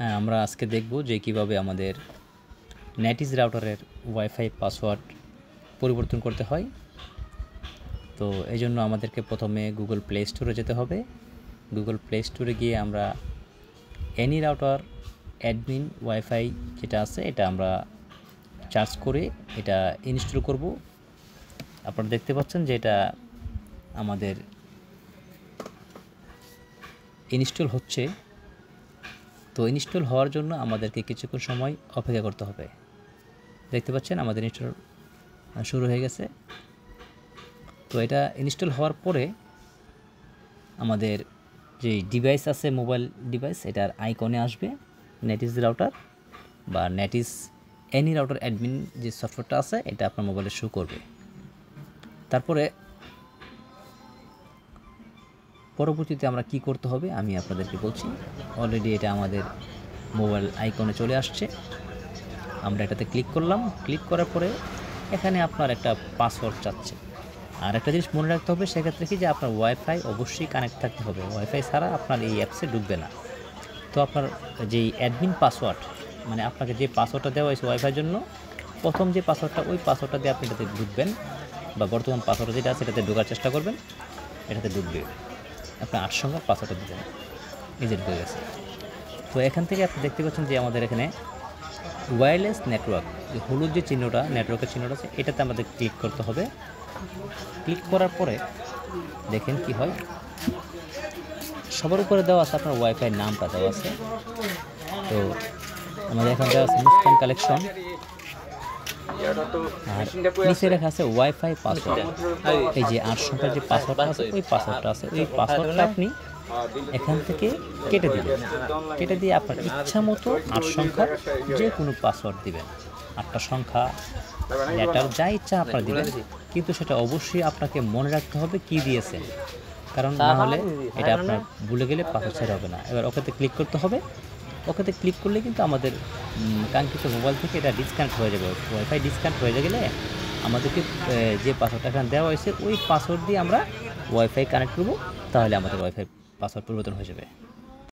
হ্যাঁ, আমরা আজকে দেখব যে কিভাবে আমাদের NetEase রাউটারের ওয়াইফাই পাসওয়ার্ড পরিবর্তন করতে হয়। তো এই জন্য আমাদেরকে প্রথমে গুগল প্লে স্টোরে যেতে হবে। গুগল প্লে স্টোরে গিয়ে আমরা এনি রাউটার অ্যাডমিন ওয়াইফাই যেটা আছে এটা আমরা সার্চ করে এটা ইনস্টল করব। আপনারা দেখতে পাচ্ছেন যে এটা আমাদের ইনস্টল হচ্ছে। তো ইনস্টল হওয়ার জন্য আমাদেরকে কিছুক্ষণ সময় অপেক্ষা করতে হবে। দেখতে পাচ্ছেন আমাদের ইনস্টল শুরু হয়ে গেছে। তো এটা ইনস্টল হওয়ার পরে আমাদের যে ডিভাইস আছে মোবাইল ডিভাইস এটার আইকনে আসবে NetEase রাউটার বা NetEase এনি রাউটার অ্যাডমিন যে সফটওয়্যারটা আছে এটা আপনার মোবাইলে শো করবে। তারপরে পরবর্তীতে আমরা কি করতে হবে আমি আপনাদেরকে বলছি। অলরেডি এটা আমাদের মোবাইল আইকনে চলে আসছে। আমরা এটাতে ক্লিক করলাম। ক্লিক করার পরে এখানে আপনার একটা পাসওয়ার্ড চাচ্ছে। আর একটা জিনিস মনে রাখতে হবে সেক্ষেত্রে কি যে আপনার ওয়াইফাই অবশ্যই কানেক্ট থাকতে হবে। ওয়াইফাই ছাড়া আপনার এই অ্যাপসে ঢুকবে না। তো আপনার যেই অ্যাডমিন পাসওয়ার্ড মানে আপনাকে যে পাসওয়ার্ডটা দেওয়া হয়েছে ওয়াইফাইয়ের জন্য প্রথম যে পাসওয়ার্ডটা ওই পাসওয়ার্ডটা দিয়ে আপনি এটাতে ঢুকবেন বা বর্তমান পাসওয়ার্ড যেটা আছে এটাতে ঢোকার চেষ্টা করবেন। এটাতে ঢুকবে। আপনার 8 সংখ্যার পাসওয়ার্ডটা দিবেন। এই যে ঢুকে গেছে। তো এখান থেকে আপনি দেখতে পাচ্ছেন যে আমাদের এখানে ওয়্যারলেস নেটওয়ার্ক যে হলুদ যে চিহ্নটা নেটওয়ার্কের চিহ্নটা আছে এটাতে আমাদের ক্লিক করতে হবে। ক্লিক করার পরে দেখেন কি হয়। সবার উপরে দেওয়া আছে আপনার ওয়াইফাই নামটা দেওয়া আছে। তো আমাদের এখানে দেওয়া আছে মুস্কান কালেকশন আর নিচে লেখা আছে ওয়াইফাই পাসওয়ার্ড। এই যে 8 সংখ্যার যে পাসওয়ার্ডটা আছে ওই পাসওয়ার্ডটা আছে ওই পাসওয়ার্ডটা আপনি এখান থেকে কেটে দিবেন। কেটে দিয়ে আপনার ইচ্ছা মতো 8 সংখ্যার যে কোনো পাসওয়ার্ড দিবেন। 8টা সংখ্যা লেটার যা ইচ্ছা আপনার দিবেন, কিন্তু সেটা অবশ্যই আপনাকে মনে রাখতে হবে কি দিয়েছেন, কারণ না হলে এটা আপনার ভুলে গেলে পাসওয়ার্ড সেট হবে না। এবার ওকেতে ক্লিক করতে হবে। ওকেতে ক্লিক করলে কিন্তু আমাদের কাঙ্ক্ষিত মোবাইল থেকে এটা ডিসকানেক্ট হয়ে যাবে। ওয়াইফাই ডিসকানেক্ট হয়ে গেলে আমাদেরকে যে পাসওয়ার্ডটা এখানে দেওয়া হয়েছে ওই পাসওয়ার্ড দিয়ে আমরা ওয়াইফাই কানেক্ট করব, তাহলে আমাদের ওয়াইফাই পাসওয়ার্ড পরিবর্তন হয়ে যাবে।